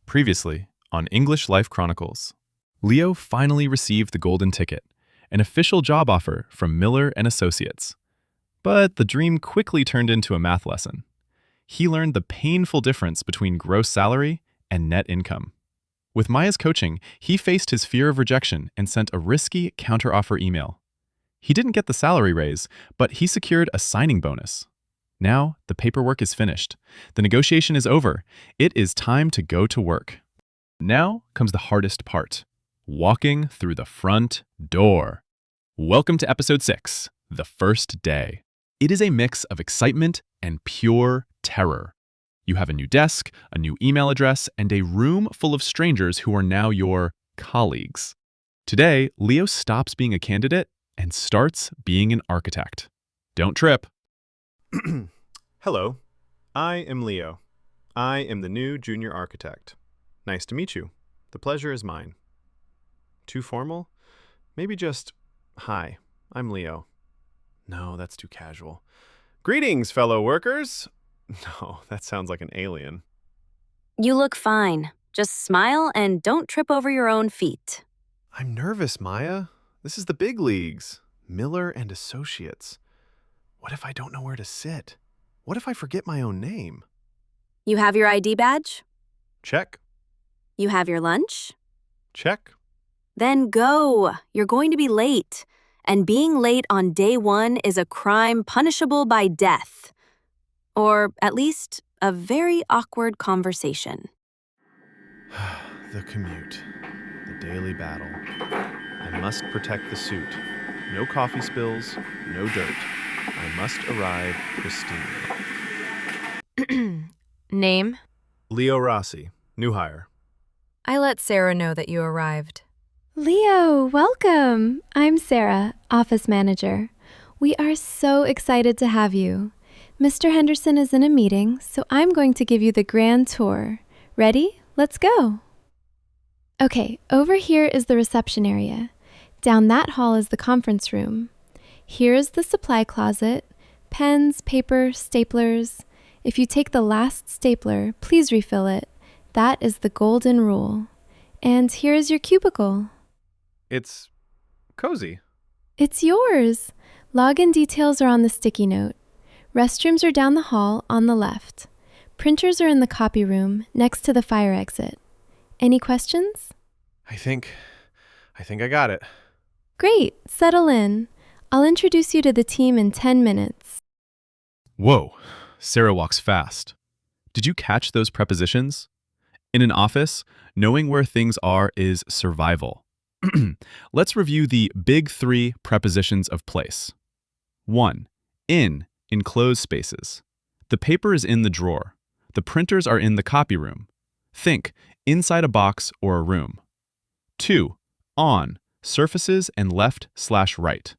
Previously, on English Life Chronicles, Leo finally received the golden ticket, an official job offer from Miller and Associates. But the dream quickly turned into a math lesson. He learned the painful difference between gross salary and net income. With Maya's coaching, he faced his fear of rejection and sent a risky counteroffer email. He didn't get the salary raise, but he secured a signing bonus. Now, the paperwork is finished. The negotiation is over. It is time to go to work. Now comes the hardest part, walking through the front door. Welcome to episode 6, the first day. It is a mix of excitement and pure terror. You have a new desk, a new email address, and a room full of strangers who are now your colleagues. Today, Leo stops being a candidate and starts being an architect. Don't trip. Hello, I am Leo. I am the new junior architect. Nice to meet you. The pleasure is mine. Too formal? Maybe just, hi, I'm Leo. No, that's too casual. Greetings, fellow workers. No, that sounds like an alien. You look fine. Just smile and don't trip over your own feet. I'm nervous, Maya. This is the big leagues. Miller and Associates. What if I don't know where to sit? What if I forget my own name? You have your ID badge? Check. You have your lunch? Check. Then go. You're going to be late. And being late on day one is a crime punishable by death. Or at least a very awkward conversation. The commute. The daily battle. I must protect the suit. No coffee spills, no dirt. I must arrive pristine. Name? Leo Rossi, new hire. I let Sarah know that you arrived. Leo, welcome. I'm Sarah, office manager. We are so excited to have you. Mr. Henderson is in a meeting, so I'm going to give you the grand tour. Ready? Let's go. Okay, over here is the reception area. Down that hall is the conference room. Here is the supply closet, pens, paper, staplers. If you take the last stapler, please refill it. That is the golden rule. And here is your cubicle. It's cozy. It's yours. Login details are on the sticky note. Restrooms are down the hall on the left. Printers are in the copy room next to the fire exit. Any questions? I think I got it. Great, settle in. I'll introduce you to the team in 10 minutes. Whoa, Sarah walks fast. Did you catch those prepositions? In an office, knowing where things are is survival. Let's review the big 3 prepositions of place. 1. In enclosed spaces. The paper is in the drawer. The printers are in the copy room. Think inside a box or a room. 2. On surfaces and left/right.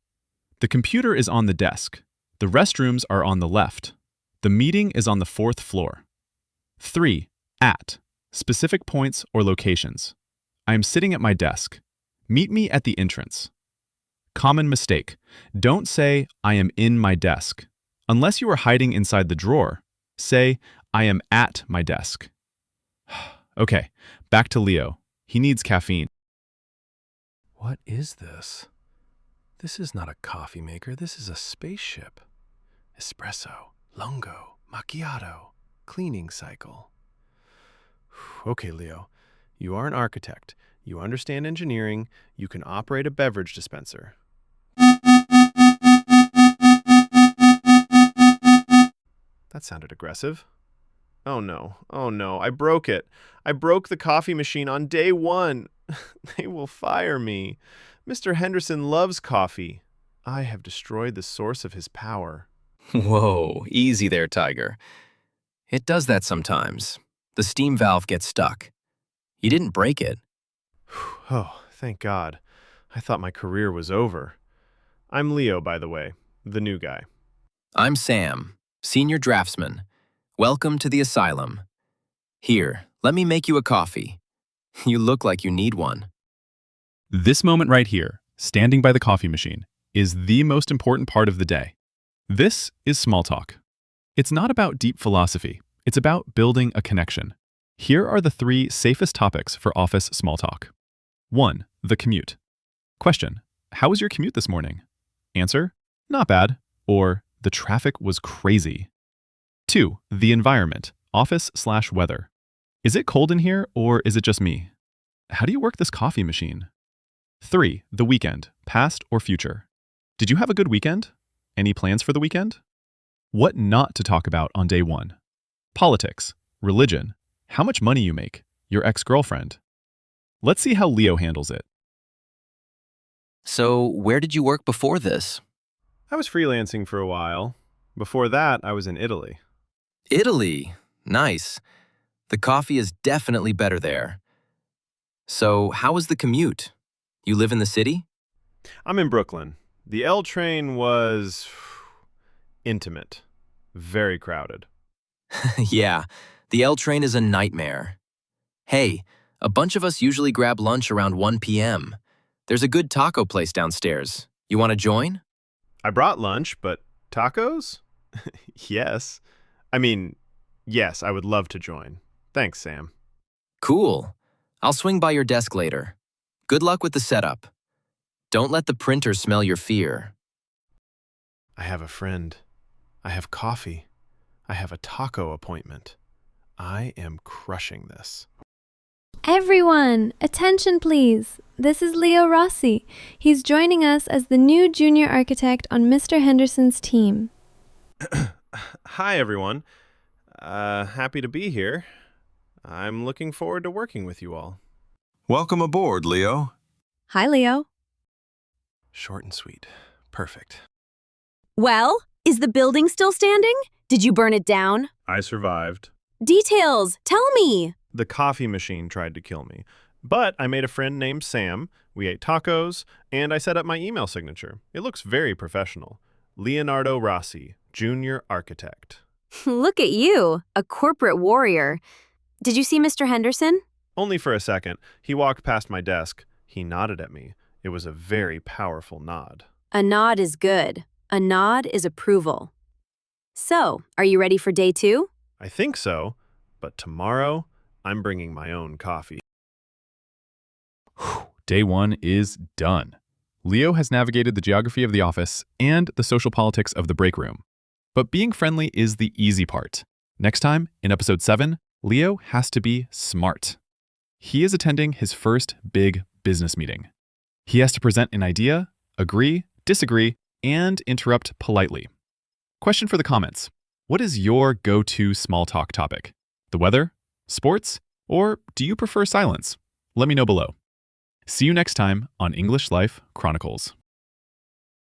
The computer is on the desk. The restrooms are on the left. The meeting is on the 4th floor. 3. At specific points or locations. I am sitting at my desk. Meet me at the entrance. Common mistake. Don't say, I am in my desk. Unless you are hiding inside the drawer, say, I am at my desk. Okay, back to Leo. He needs caffeine. What is this? This is not a coffee maker. This is a spaceship. Espresso, lungo, macchiato, cleaning cycle. Okay, Leo. You are an architect. You understand engineering. You can operate a beverage dispenser. That sounded aggressive. Oh no, I broke it. I broke the coffee machine on day 1. They will fire me. Mr. Henderson loves coffee. I have destroyed the source of his power. Whoa, easy there, Tiger. It does that sometimes. The steam valve gets stuck. You didn't break it. Oh, thank God. I thought my career was over. I'm Leo, by the way, the new guy. I'm Sam, senior draftsman. Welcome to the asylum. Here, let me make you a coffee. You look like you need one. This moment right here, standing by the coffee machine, is the most important part of the day. This is small talk. It's not about deep philosophy. It's about building a connection. Here are the 3 safest topics for office small talk. 1. The commute. Question: how was your commute this morning? Answer: not bad, or the traffic was crazy. 2. The environment, office/weather. Is it cold in here or is it just me? How do you work this coffee machine? 3. The weekend, past or future. Did you have a good weekend? Any plans for the weekend? What not to talk about on day 1. Politics, religion, how much money you make, your ex-girlfriend. Let's see how Leo handles it. So, where did you work before this? I was freelancing for a while. Before that, I was in Italy. Italy. Nice. The coffee is definitely better there. So, how was the commute? You live in the city? I'm in Brooklyn. The L train was intimate, very crowded. Yeah, the L train is a nightmare. Hey, a bunch of us usually grab lunch around 1 p.m. There's a good taco place downstairs. You want to join? I brought lunch, but tacos? Yes. Yes, I would love to join. Thanks, Sam. Cool. I'll swing by your desk later. Good luck with the setup. Don't let the printer smell your fear. I have a friend. I have coffee. I have a taco appointment. I am crushing this. Everyone, attention please. This is Leo Rossi. He's joining us as the new junior architect on Mr. Henderson's team. Hi, everyone. Happy to be here. I'm looking forward to working with you all. Welcome aboard, Leo. Hi, Leo. Short and sweet. Perfect. Well, is the building still standing? Did you burn it down? I survived. Details, tell me. The coffee machine tried to kill me. But I made a friend named Sam, we ate tacos, and I set up my email signature. It looks very professional. Leonardo Rossi, Junior Architect. Look at you, a corporate warrior. Did you see Mr. Henderson? Only for a second. He walked past my desk. He nodded at me. It was a very powerful nod. A nod is good. A nod is approval. So, are you ready for day 2? I think so, but tomorrow, I'm bringing my own coffee. Day 1 is done. Leo has navigated the geography of the office and the social politics of the break room. But being friendly is the easy part. Next time, in episode 7, Leo has to be smart. He is attending his first big business meeting. He has to present an idea, agree, disagree, and interrupt politely. Question for the comments. What is your go-to small talk topic? The weather? Sports? Or do you prefer silence? Let me know below. See you next time on English Life Chronicles.